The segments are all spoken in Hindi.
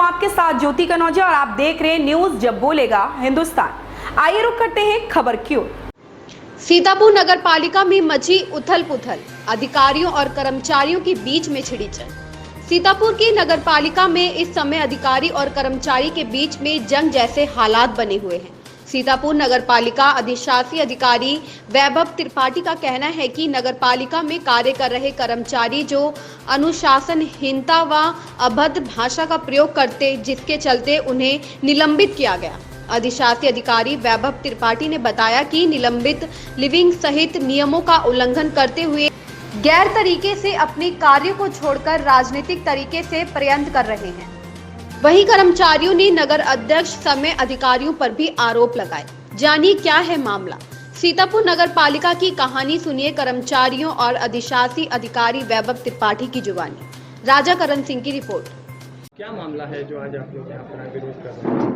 आपके साथ ज्योति कनौजिया और आप देख रहे हैं न्यूज जब बोलेगा हिंदुस्तान। आइए रुक करते हैं खबर की ओर। सीतापुर नगर पालिका में मची उथल पुथल, अधिकारियों और कर्मचारियों के बीच में छिड़ी जंग। सीतापुर की नगर पालिका में इस समय अधिकारी और कर्मचारी के बीच में जंग जैसे हालात बने हुए हैं। सीतापुर नगर पालिका अधिशासी अधिकारी वैभव त्रिपाठी का कहना है कि नगर पालिका में कार्य कर रहे कर्मचारी जो अनुशासनहीनता व अभद्र भाषा का प्रयोग करते, जिसके चलते उन्हें निलंबित किया गया। अधिशासी अधिकारी वैभव त्रिपाठी ने बताया कि निलंबित लिविंग सहित नियमों का उल्लंघन करते हुए गैर तरीके से अपने कार्य को छोड़कर राजनीतिक तरीके से प्रयत्न कर रहे हैं। वहीं कर्मचारियों ने नगर अध्यक्ष समेत अधिकारियों पर भी आरोप लगाए। जानिए क्या है मामला। सीतापुर नगर पालिका की कहानी सुनिए कर्मचारियों और अधिशासी अधिकारी वैभव त्रिपाठी की जुबानी। राजा करण सिंह की रिपोर्ट। क्या मामला है जो आज आप लोग यहाँ पर विरोध कर रहे हैं?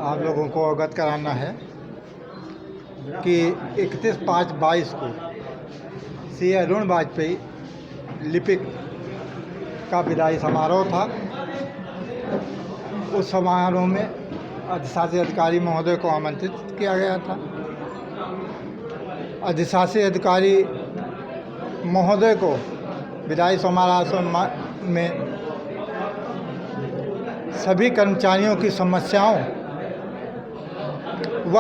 आप लोगों को अवगत कराना है कि 31/5/22 को श्री अरुण वाजपेयी लिपिक का विदाई समारोह था। उस समारोह में अधिशासी अधिकारी महोदय को आमंत्रित किया गया था। अधिशासी अधिकारी महोदय को विदाई समारोह में सभी कर्मचारियों की समस्याओं व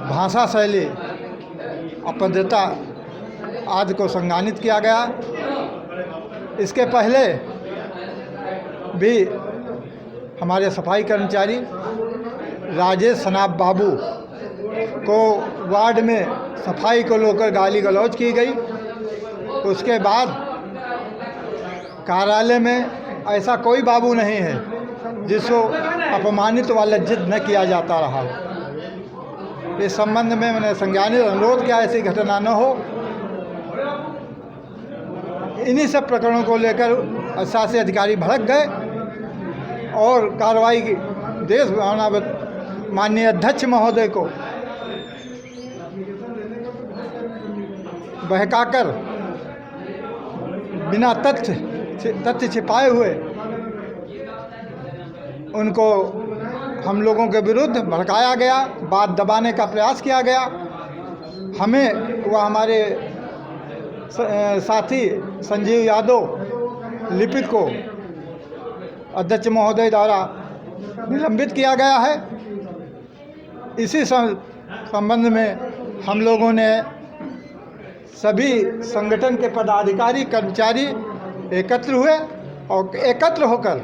भाषा शैली, अभद्रता आदि को संज्ञानित किया गया। इसके पहले भी हमारे सफाई कर्मचारी राजेश सनाब बाबू को वार्ड में सफाई को लेकर गाली गलौज की गई। उसके बाद कार्यालय में ऐसा कोई बाबू नहीं है जिसको अपमानित व लज्जित न किया जाता रहा। इस संबंध में मैंने संज्ञानित अनुरोध किया, ऐसी घटना न हो। इन्हीं सब प्रकरणों को लेकर अधिशासी अधिकारी भड़क गए और कार्रवाई की देश भावनावत माननीय अध्यक्ष महोदय को बहकाकर बिना तथ्य छिपाए हुए उनको हम लोगों के विरुद्ध भड़काया गया, बात दबाने का प्रयास किया गया। हमें व हमारे साथी संजीव यादव लिपिक को अध्यक्ष महोदय द्वारा निलंबित किया गया है। इसी संबंध में हम लोगों ने सभी संगठन के पदाधिकारी कर्मचारी एकत्र हुए और एकत्र होकर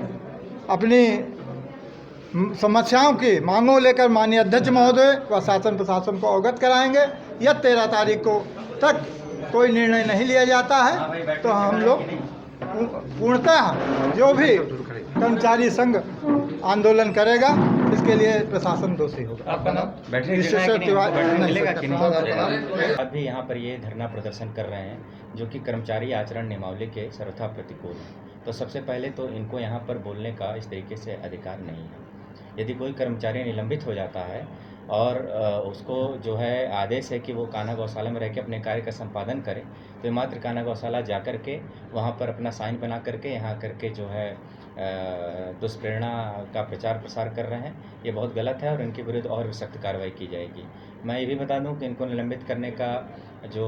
अपनी समस्याओं की मांगों लेकर माननीय अध्यक्ष महोदय व शासन प्रशासन को अवगत कराएंगे। या 13 तारीख को तक कोई निर्णय नहीं लिया जाता है तो हम लोग पूर्णतः जो भी कर्मचारी संघ आंदोलन करेगा, इसके लिए प्रशासन दोषी होगा। आपका नाम? अभी यहाँ पर ये धरना प्रदर्शन कर रहे हैं जो कि कर्मचारी आचरण नियमावली के सर्वथा प्रतिकूल है। तो सबसे पहले तो इनको यहाँ पर बोलने का इस तरीके से अधिकार नहीं है। यदि कोई कर्मचारी निलंबित हो जाता है और उसको जो है आदेश है कि वो कान्हा गौशाला में रह के अपने कार्य का संपादन करे, तो मात्र कान्हा गौशाला जा कर के वहाँ पर अपना साइन बना करके यहाँ करके जो है दुष्प्रेरणा का प्रचार प्रसार कर रहे हैं। ये बहुत गलत है और इनके विरुद्ध और भी सख्त कार्रवाई की जाएगी। मैं ये भी बता दूं कि इनको निलंबित करने का जो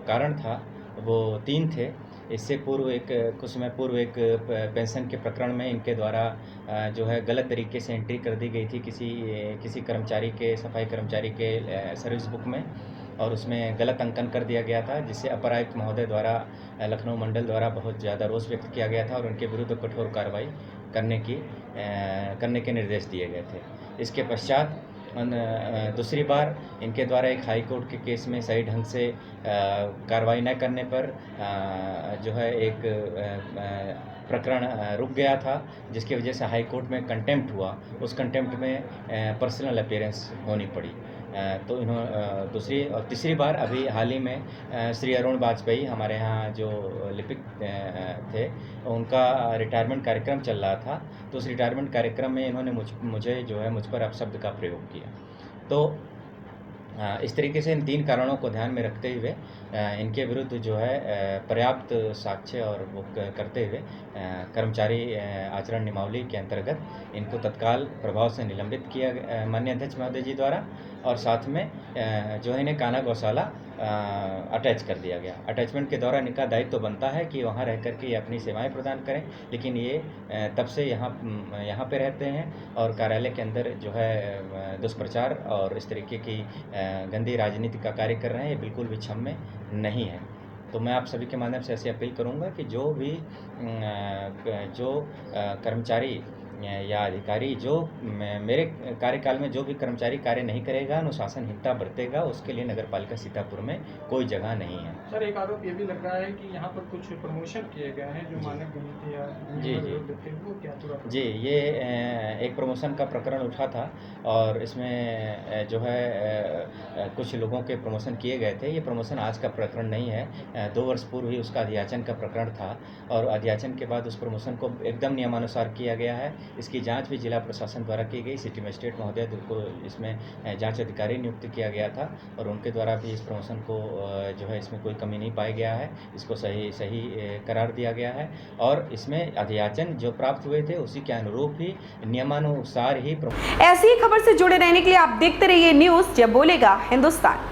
कारण था वो 3 थे। इससे पूर्व कुछ समय पूर्व एक पेंशन के प्रकरण में इनके द्वारा जो है गलत तरीके से एंट्री कर दी गई थी किसी कर्मचारी के, सफाई कर्मचारी के सर्विस बुक में, और उसमें गलत अंकन कर दिया गया था, जिससे अपर आयुक्त महोदय द्वारा लखनऊ मंडल द्वारा बहुत ज़्यादा रोष व्यक्त किया गया था और उनके विरुद्ध कठोर कार्रवाई करने के निर्देश दिए गए थे। इसके पश्चात दूसरी बार इनके द्वारा एक हाई कोर्ट के केस में सही ढंग से कार्रवाई न करने पर जो है एक प्रकरण रुक गया था, जिसकी वजह से हाई कोर्ट में कंटेम्प्ट हुआ। उस कंटेम्प्ट में पर्सनल अपीयरेंस होनी पड़ी। तो दूसरी और तीसरी बार अभी हाल ही में श्री अरुण वाजपेयी हमारे यहाँ जो लिपिक थे, उनका रिटायरमेंट कार्यक्रम चल रहा था। तो उस रिटायरमेंट कार्यक्रम में इन्होंने मुझे जो है मुझ पर अपशब्द का प्रयोग किया। तो इस तरीके से इन 3 कारणों को ध्यान में रखते हुए इनके विरुद्ध जो है पर्याप्त साक्ष्य और वो करते हुए कर्मचारी आचरण नियमावली के अंतर्गत इनको तत्काल प्रभाव से निलंबित किया माननीय अध्यक्ष महोदय जी द्वारा, और साथ में जो है इन्हें कान्हा गौशाला अटैच कर दिया गया। अटैचमेंट के दौरान इनका दायित्व तो बनता है कि वहाँ रह कर के ये अपनी सेवाएं प्रदान करें, लेकिन ये तब से यहाँ पे रहते हैं और कार्यालय के अंदर जो है दुष्प्रचार और इस तरीके की गंदी राजनीति का कार्य कर रहे हैं। ये बिल्कुल भी क्षम्य नहीं है। तो मैं आप सभी के माध्यम से ऐसी अपील करूंगा कि जो भी कर्मचारी या अधिकारी जो मेरे कार्यकाल में जो भी कर्मचारी कार्य नहीं करेगा, अनुशासनहीनता बरतेगा, उसके लिए नगरपालिका सीतापुर में कोई जगह नहीं है। सर, एक आरोप ये भी लग रहा है कि यहाँ पर कुछ प्रमोशन किए गए हैं जो मानक थे या जी वो क्या पूरा? जी, ये एक प्रमोशन का प्रकरण उठा था और इसमें जो है कुछ लोगों के प्रमोशन किए गए थे। ये प्रमोशन आज का प्रकरण नहीं है, 2 वर्ष पूर्व ही उसका अध्याचन का प्रकरण था और अध्याचन के बाद उस प्रमोशन को एकदम नियमानुसार किया गया है। इसकी जांच भी जिला प्रशासन द्वारा की गई। सिटी मजिस्ट्रेट महोदय को इसमें जांच अधिकारी नियुक्त किया गया था और उनके द्वारा भी इस प्रमोशन को जो है इसमें कोई कमी नहीं पाई गया है। इसको सही करार दिया गया है और इसमें अध्याचन जो प्राप्त हुए थे उसी के अनुरूप ही नियमानुसार ही। ऐसी ही खबर से जुड़े रहने के लिए आप देखते रहिए न्यूज़ जब बोलेगा हिंदुस्तान।